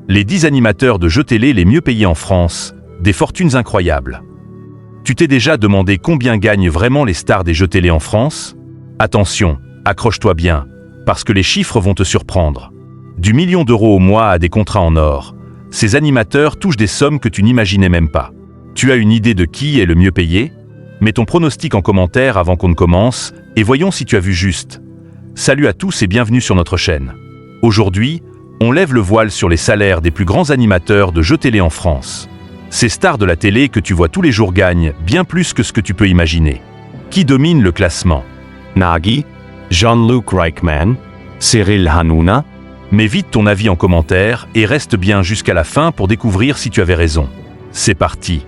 Les 10 animateurs de jeux télé les mieux payés en France, des fortunes incroyables. Tu t'es déjà demandé combien gagnent vraiment les stars des jeux télé en France? Attention, accroche-toi bien, parce que les chiffres vont te surprendre. Du million d'euros au mois à des contrats en or, ces animateurs touchent des sommes que tu n'imaginais même pas. Tu as une idée de qui est le mieux payé? Mets ton pronostic en commentaire avant qu'on ne commence, et voyons si tu as vu juste. Salut à tous et bienvenue sur notre chaîne. Aujourd'hui, on lève le voile sur les salaires des plus grands animateurs de jeux télé en France. Ces stars de la télé que tu vois tous les jours gagnent bien plus que ce que tu peux imaginer. Qui domine le classement? Nagui, Jean-Luc Reichmann, Cyril Hanouna. Mets vite ton avis en commentaire et reste bien jusqu'à la fin pour découvrir si tu avais raison. C'est parti.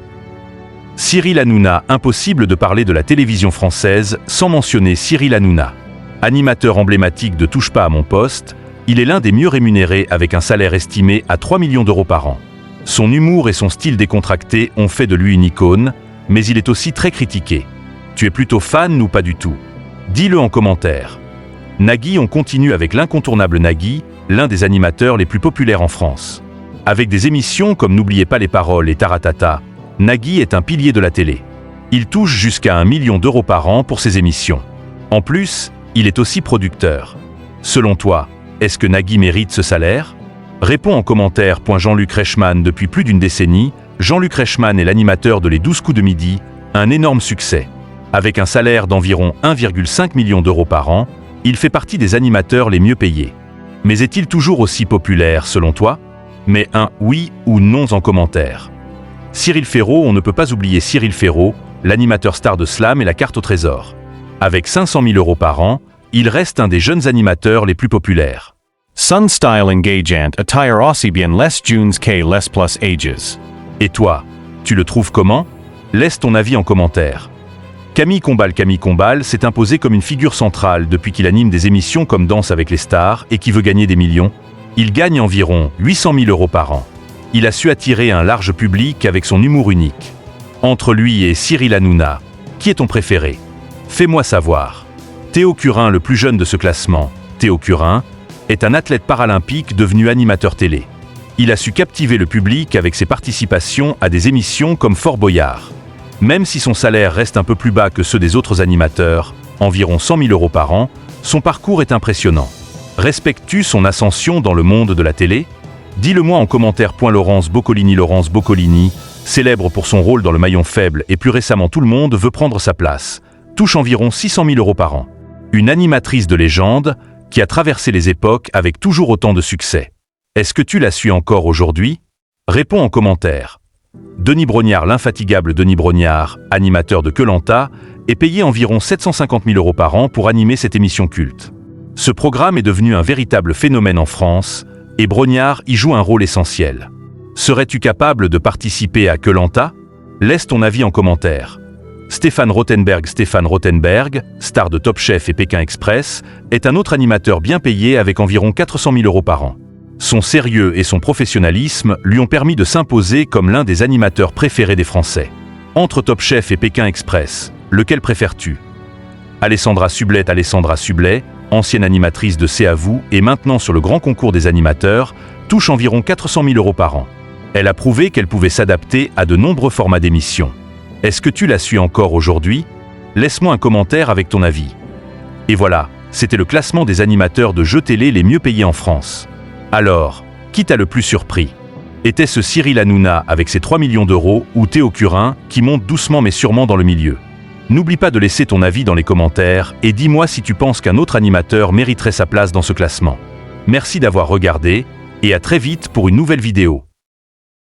Cyril Hanouna, impossible de parler de la télévision française sans mentionner Cyril Hanouna. Animateur emblématique de Touche pas à mon poste, il est l'un des mieux rémunérés avec un salaire estimé à 3 millions d'euros par an. Son humour et son style décontracté ont fait de lui une icône, mais il est aussi très critiqué. Tu es plutôt fan ou pas du tout? Dis-le en commentaire. Nagui, on continue avec l'incontournable Nagui, l'un des animateurs les plus populaires en France. Avec des émissions comme N'oubliez pas les paroles et Taratata, Nagui est un pilier de la télé. Il touche jusqu'à 1 million d'euros par an pour ses émissions. En plus, il est aussi producteur. Selon toi, est-ce que Nagui mérite ce salaire? Réponds en commentaire. Jean-Luc Reichmann. Depuis plus d'une décennie, Jean-Luc Reichmann est l'animateur de Les 12 coups de midi, un énorme succès. Avec un salaire d'environ 1,5 million d'euros par an, il fait partie des animateurs les mieux payés. Mais est-il toujours aussi populaire selon toi? Mets un oui ou non en commentaire. Cyril Ferraud, on ne peut pas oublier Cyril Ferraud, l'animateur star de Slam et la carte au trésor. Avec 500 000 euros par an, il reste un des jeunes animateurs les plus populaires. Sun Style Engageant Attire aussi bien les Junes que les plus ages. Et toi, tu le trouves comment? Laisse ton avis en commentaire. Camille Combal s'est imposé comme une figure centrale depuis qu'il anime des émissions comme Danse avec les stars et qui veut gagner des millions. Il gagne environ 800 000 euros par an. Il a su attirer un large public avec son humour unique. Entre lui et Cyril Hanouna, qui est ton préféré? Fais-moi savoir. Théo Curin, le plus jeune de ce classement, Théo Curin, est un athlète paralympique devenu animateur télé. Il a su captiver le public avec ses participations à des émissions comme Fort Boyard. Même si son salaire reste un peu plus bas que ceux des autres animateurs, environ 100 000 euros par an, son parcours est impressionnant. Respectes-tu son ascension dans le monde de la télé? Dis-le-moi en commentaire. Laurence Boccolini, célèbre pour son rôle dans Le Maillon Faible et plus récemment Tout le monde veut prendre sa place, touche environ 600 000 euros par an. Une animatrice de légende qui a traversé les époques avec toujours autant de succès. Est-ce que tu la suis encore aujourd'hui? Réponds en commentaire. Denis Brognard, l'infatigable Denis Brognard, animateur de Koh-Lanta, est payé environ 750 000 euros par an pour animer cette émission culte. Ce programme est devenu un véritable phénomène en France, et Brognard y joue un rôle essentiel. Serais-tu capable de participer à Koh-Lanta? Laisse ton avis en commentaire. Stéphane Rothenberg, star de Top Chef et Pékin Express, est un autre animateur bien payé avec environ 400 000 euros par an. Son sérieux et son professionnalisme lui ont permis de s'imposer comme l'un des animateurs préférés des Français. Entre Top Chef et Pékin Express, lequel préfères-tu? Alessandra Sublet, ancienne animatrice de C'est à vous et maintenant sur le grand concours des animateurs, touche environ 400 000 euros par an. Elle a prouvé qu'elle pouvait s'adapter à de nombreux formats d'émissions. Est-ce que tu la suis encore aujourd'hui? Laisse-moi un commentaire avec ton avis. Et voilà, c'était le classement des animateurs de jeux télé les mieux payés en France. Alors, qui t'a le plus surpris? Était-ce Cyril Hanouna avec ses 3 millions d'euros ou Théo Curin qui monte doucement mais sûrement dans le milieu? N'oublie pas de laisser ton avis dans les commentaires et dis-moi si tu penses qu'un autre animateur mériterait sa place dans ce classement. Merci d'avoir regardé et à très vite pour une nouvelle vidéo.